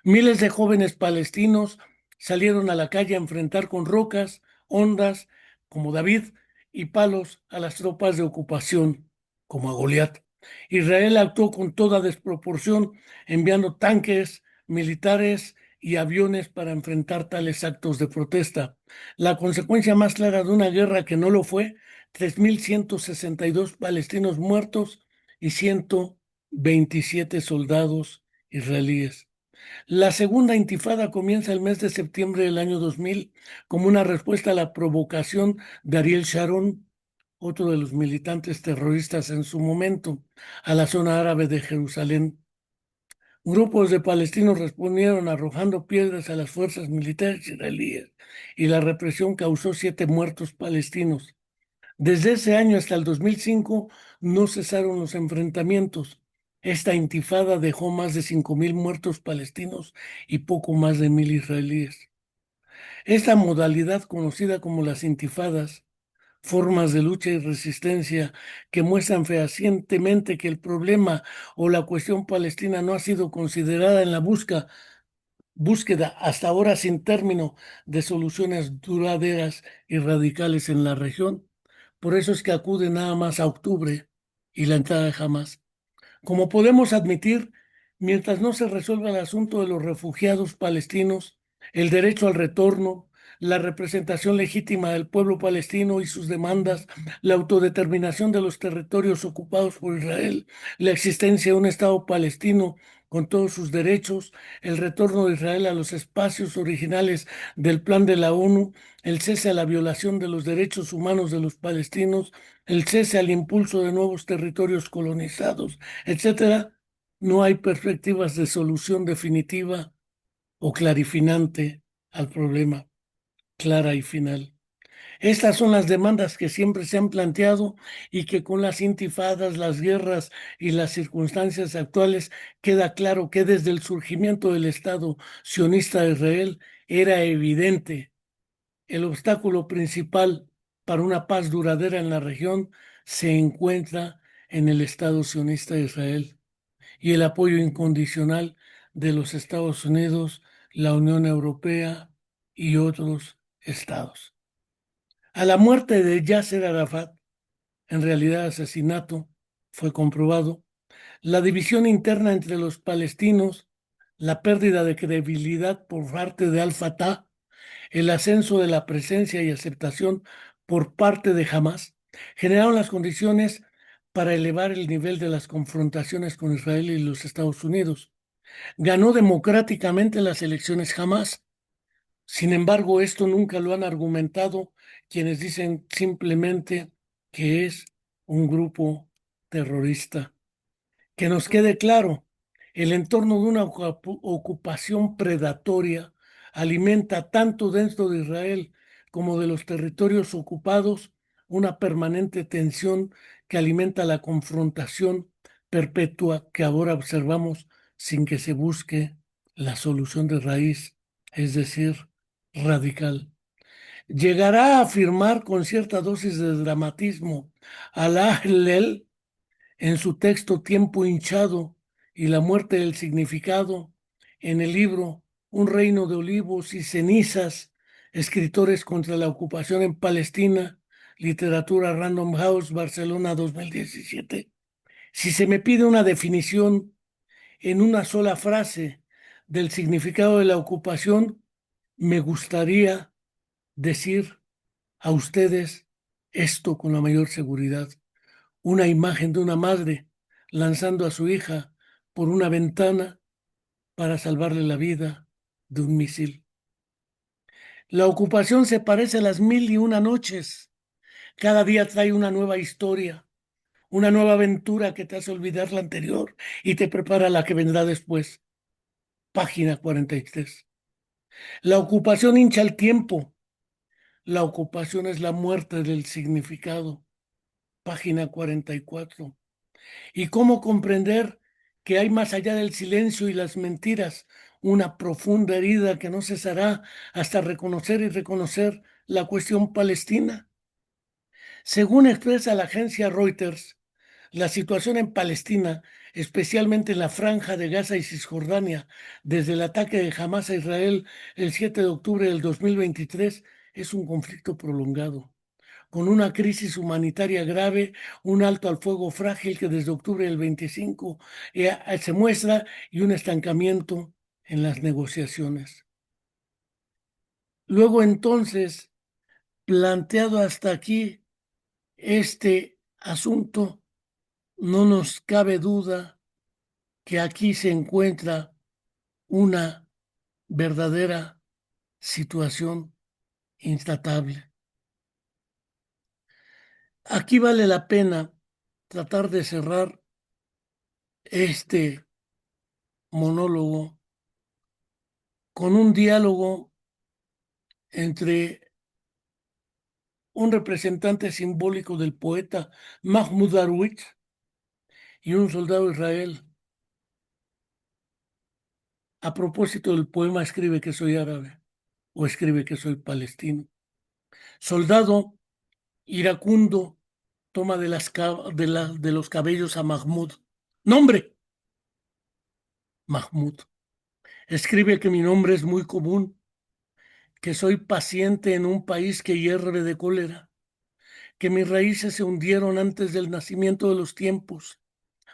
Miles de jóvenes palestinos salieron a la calle a enfrentar con rocas, hondas, como David, y palos a las tropas de ocupación, como a Goliat. Israel actuó con toda desproporción, enviando tanques, militares y aviones para enfrentar tales actos de protesta. La consecuencia más clara de una guerra que no lo fue, 3.162 palestinos muertos y 127 soldados israelíes. La segunda intifada comienza el mes de septiembre del año 2000 como una respuesta a la provocación de Ariel Sharon, otro de los militantes terroristas en su momento, a la zona árabe de Jerusalén. Grupos de palestinos respondieron arrojando piedras a las fuerzas militares israelíes y la represión causó 7 muertos palestinos. Desde ese año hasta el 2005 no cesaron los enfrentamientos. Esta intifada dejó más de 5.000 muertos palestinos y poco más de 1.000 israelíes. Esta modalidad conocida como las intifadas, formas de lucha y resistencia que muestran fehacientemente que el problema o la cuestión palestina no ha sido considerada en la búsqueda hasta ahora sin término de soluciones duraderas y radicales en la región. Por eso es que acude nada más a octubre y la entrada de Hamas. Como podemos admitir, mientras no se resuelva el asunto de los refugiados palestinos, el derecho al retorno, la representación legítima del pueblo palestino y sus demandas, la autodeterminación de los territorios ocupados por Israel, la existencia de un Estado palestino con todos sus derechos, el retorno de Israel a los espacios originales del plan de la ONU, el cese a la violación de los derechos humanos de los palestinos, el cese al impulso de nuevos territorios colonizados, etcétera, no hay perspectivas de solución definitiva o clarifinante al problema, clara y final. Estas son las demandas que siempre se han planteado y que con las intifadas, las guerras y las circunstancias actuales queda claro que desde el surgimiento del Estado sionista de Israel era evidente el obstáculo principal para una paz duradera en la región se encuentra en el Estado sionista de Israel y el apoyo incondicional de los Estados Unidos, la Unión Europea y otros estados. A la muerte de Yasser Arafat, en realidad asesinato, fue comprobado, la división interna entre los palestinos, la pérdida de credibilidad por parte de Al-Fatah, el ascenso de la presencia y aceptación por parte de Hamas, generaron las condiciones para elevar el nivel de las confrontaciones con Israel y los Estados Unidos. Ganó democráticamente las elecciones Hamas. Sin embargo, esto nunca lo han argumentado quienes dicen simplemente que es un grupo terrorista. Que nos quede claro, el entorno de una ocupación predatoria alimenta tanto dentro de Israel como de los territorios ocupados una permanente tensión que alimenta la confrontación perpetua que ahora observamos sin que se busque la solución de raíz, es decir, radical. Llegará a afirmar con cierta dosis de dramatismo al-Ahlel en su texto Tiempo hinchado y la muerte del significado, en el libro Un reino de olivos y cenizas, escritores contra la ocupación en Palestina, literatura Random House, Barcelona 2017. Si se me pide una definición en una sola frase del significado de la ocupación, me gustaría decir a ustedes esto con la mayor seguridad: una imagen de una madre lanzando a su hija por una ventana para salvarle la vida de un misil. La ocupación se parece a las 1001 noches. Cada día trae una nueva historia, una nueva aventura que te hace olvidar la anterior y te prepara la que vendrá después. Página 43. La ocupación hincha el tiempo. La ocupación es la muerte del significado. Página 44. Y cómo comprender que hay más allá del silencio y las mentiras una profunda herida que no cesará hasta reconocer y reconocer la cuestión palestina. Según expresa la agencia Reuters, la situación en Palestina, especialmente en la franja de Gaza y Cisjordania, desde el ataque de Hamas a Israel el 7 de octubre del 2023, es un conflicto prolongado con una crisis humanitaria grave, un alto al fuego frágil que desde octubre del 25 se muestra y un estancamiento en las negociaciones. Luego entonces, planteado hasta aquí este asunto, no nos cabe duda que aquí se encuentra una verdadera situación intratable. Aquí vale la pena tratar de cerrar este monólogo con un diálogo entre un representante simbólico del poeta Mahmoud Darwich y un soldado de Israel. A propósito del poema, escribe que soy árabe o escribe que soy palestino. Soldado iracundo toma de los cabellos a Mahmoud. Nombre, Mahmoud. Escribe que mi nombre es muy común, que soy paciente en un país que hierve de cólera, que mis raíces se hundieron antes del nacimiento de los tiempos,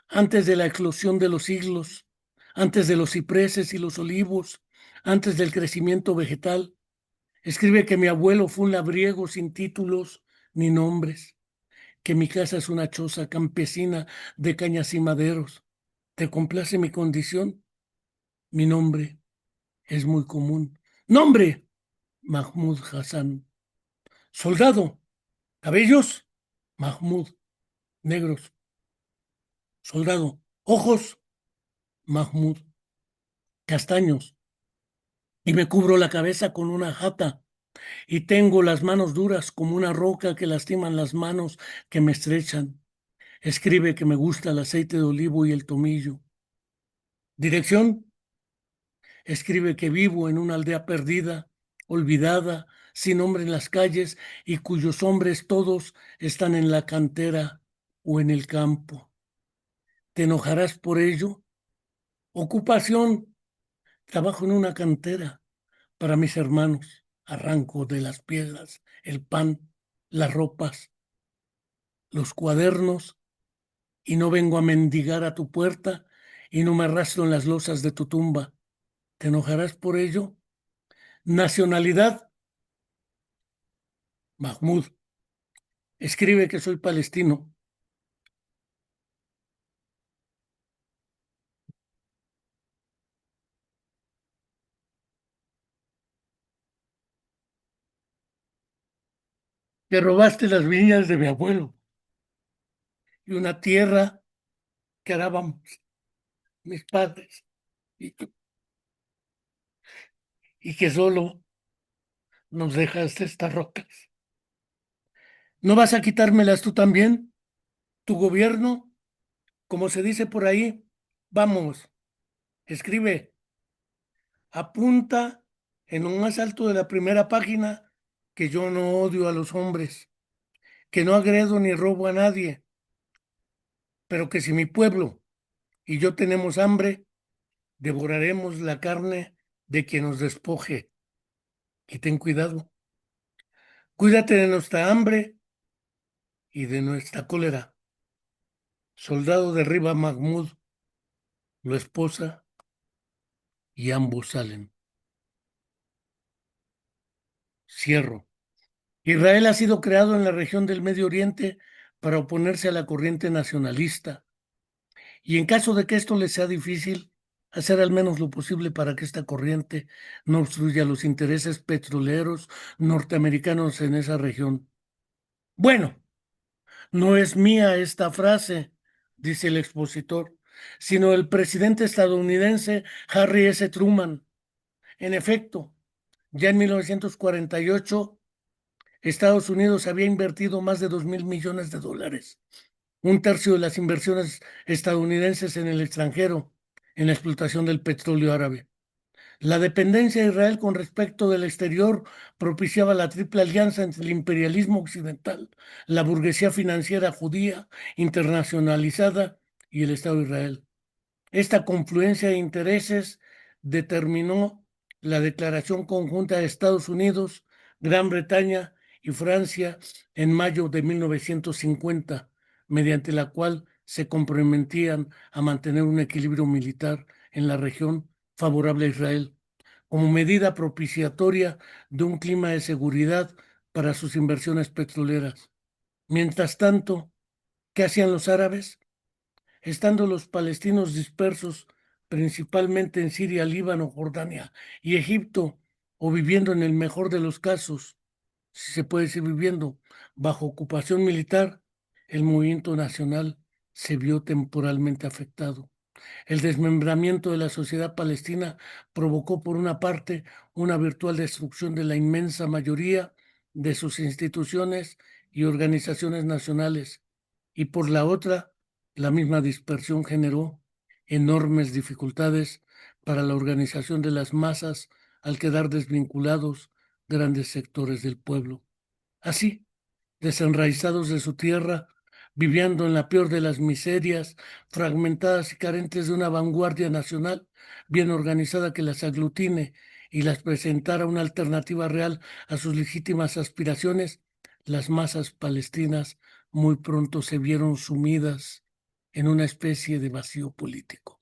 antes de la eclosión de los siglos, antes de los cipreses y los olivos, antes del crecimiento vegetal. Escribe que mi abuelo fue un labriego sin títulos ni nombres, que mi casa es una choza campesina de cañas y maderos. ¿Te complace mi condición? Mi nombre es muy común. Nombre, Mahmoud Hassan. Soldado, cabellos, Mahmoud, negros. Soldado, ojos, Mahmoud, castaños. Y me cubro la cabeza con una jata y tengo las manos duras como una roca que lastiman las manos que me estrechan. Escribe que me gusta el aceite de olivo y el tomillo. Dirección, escribe que vivo en una aldea perdida, olvidada, sin nombre en las calles y cuyos hombres todos están en la cantera o en el campo. ¿Te enojarás por ello? Ocupación, trabajo en una cantera para mis hermanos. Arranco de las piedras el pan, las ropas, los cuadernos y no vengo a mendigar a tu puerta y no me arrastro en las losas de tu tumba. ¿Te enojarás por ello? Nacionalidad, Mahmoud. Escribe que soy palestino. Que robaste las viñas de mi abuelo y una tierra que arábamos mis padres y que solo nos dejaste estas rocas. ¿No vas a quitármelas tú también? ¿Tu gobierno? Como se dice por ahí, vamos, escribe, apunta en lo más alto de la primera página que yo no odio a los hombres, que no agredo ni robo a nadie, pero que si mi pueblo y yo tenemos hambre, devoraremos la carne de quien nos despoje. Y ten cuidado, cuídate de nuestra hambre y de nuestra cólera. Soldado derriba a Mahmoud, lo esposa y ambos salen. Cierro. Israel ha sido creado en la región del Medio Oriente para oponerse a la corriente nacionalista y en caso de que esto le sea difícil, hacer al menos lo posible para que esta corriente no obstruya los intereses petroleros norteamericanos en esa región. Bueno, no es mía esta frase, dice el expositor, sino el presidente estadounidense Harry S. Truman. En efecto, ya en 1948 Estados Unidos había invertido más de 2.000 millones de dólares, un tercio de las inversiones estadounidenses en el extranjero, en la explotación del petróleo árabe. La dependencia de Israel con respecto del exterior propiciaba la triple alianza entre el imperialismo occidental, la burguesía financiera judía internacionalizada y el Estado de Israel. Esta confluencia de intereses determinó la declaración conjunta de Estados Unidos, Gran Bretaña y Francia en mayo de 1950, mediante la cual se comprometían a mantener un equilibrio militar en la región favorable a Israel, como medida propiciatoria de un clima de seguridad para sus inversiones petroleras. Mientras tanto, ¿qué hacían los árabes? Estando los palestinos dispersos principalmente en Siria, Líbano, Jordania y Egipto, o viviendo en el mejor de los casos, si se puede decir viviendo, bajo ocupación militar, el movimiento nacional se vio temporalmente afectado. El desmembramiento de la sociedad palestina provocó, por una parte, una virtual destrucción de la inmensa mayoría de sus instituciones y organizaciones nacionales, y por la otra, la misma dispersión generó enormes dificultades para la organización de las masas al quedar desvinculados grandes sectores del pueblo. Así, desenraizados de su tierra, viviendo en la peor de las miserias, fragmentadas y carentes de una vanguardia nacional bien organizada que las aglutine y las presentara una alternativa real a sus legítimas aspiraciones, las masas palestinas muy pronto se vieron sumidas en una especie de vacío político.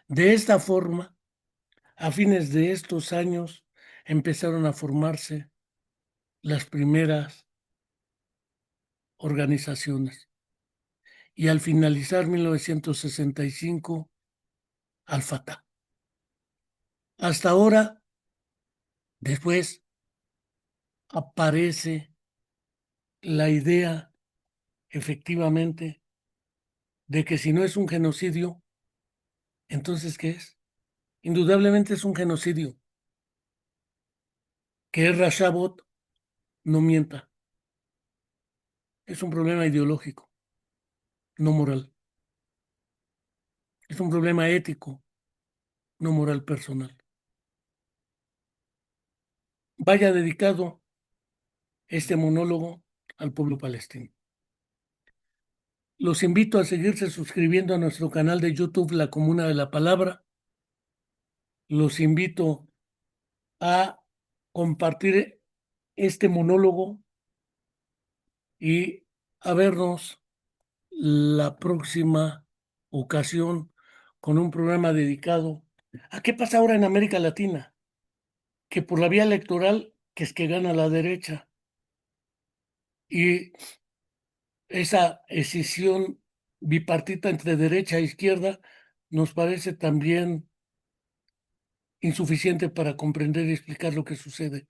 De esta forma, a fines de estos años, empezaron a formarse las primeras organizaciones. Y al finalizar 1965, al Fatah. Hasta ahora, después, aparece la idea, efectivamente, de que si no es un genocidio, entonces ¿qué es? Indudablemente es un genocidio. Que Erra Shabot no mienta. Es un problema ideológico, no moral. Es un problema ético, no moral personal. Vaya dedicado este monólogo al pueblo palestino. Los invito a seguirse suscribiendo a nuestro canal de YouTube, La Comuna de la Palabra. Los invito a compartir este monólogo y a vernos la próxima ocasión con un programa dedicado a qué pasa ahora en América Latina, que por la vía electoral, que es que gana la derecha, y esa escisión bipartita entre derecha e izquierda nos parece también insuficiente para comprender y explicar lo que sucede,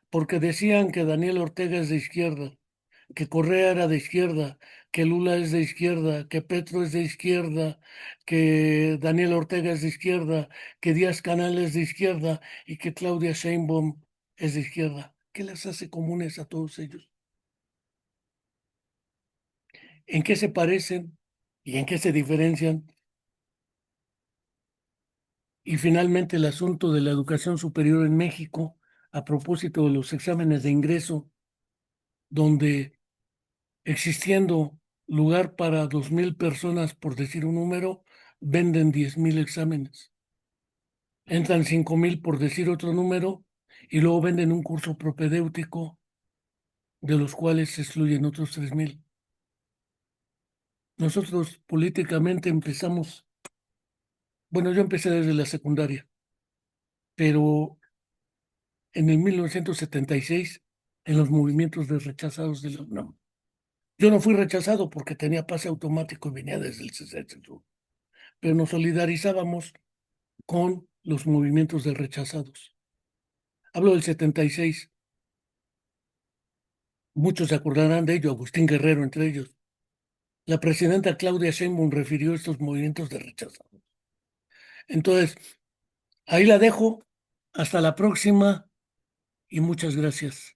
porque decían que Daniel Ortega es de izquierda, que Correa era de izquierda, que Lula es de izquierda, que Petro es de izquierda, que Daniel Ortega es de izquierda, que Díaz Canel es de izquierda y que Claudia Sheinbaum es de izquierda. ¿Qué les hace comunes a todos ellos? ¿En qué se parecen y en qué se diferencian? Y finalmente el asunto de la educación superior en México, a propósito de los exámenes de ingreso, donde existiendo lugar para 2,000 personas, por decir un número, venden 10,000 exámenes. Entran 5,000, por decir otro número, y luego venden un curso propedéutico, de los cuales se excluyen otros 3,000. Nosotros políticamente empezamos, bueno, yo empecé desde la secundaria, pero en el 1976, en los movimientos de rechazados de la UNAM. Yo no fui rechazado porque tenía pase automático y venía desde el 60, pero nos solidarizábamos con los movimientos de rechazados. Hablo del 76. Muchos se acordarán de ello, Agustín Guerrero entre ellos. La presidenta Claudia Sheinbaum refirió estos movimientos de rechazados. Entonces, ahí la dejo. Hasta la próxima y muchas gracias.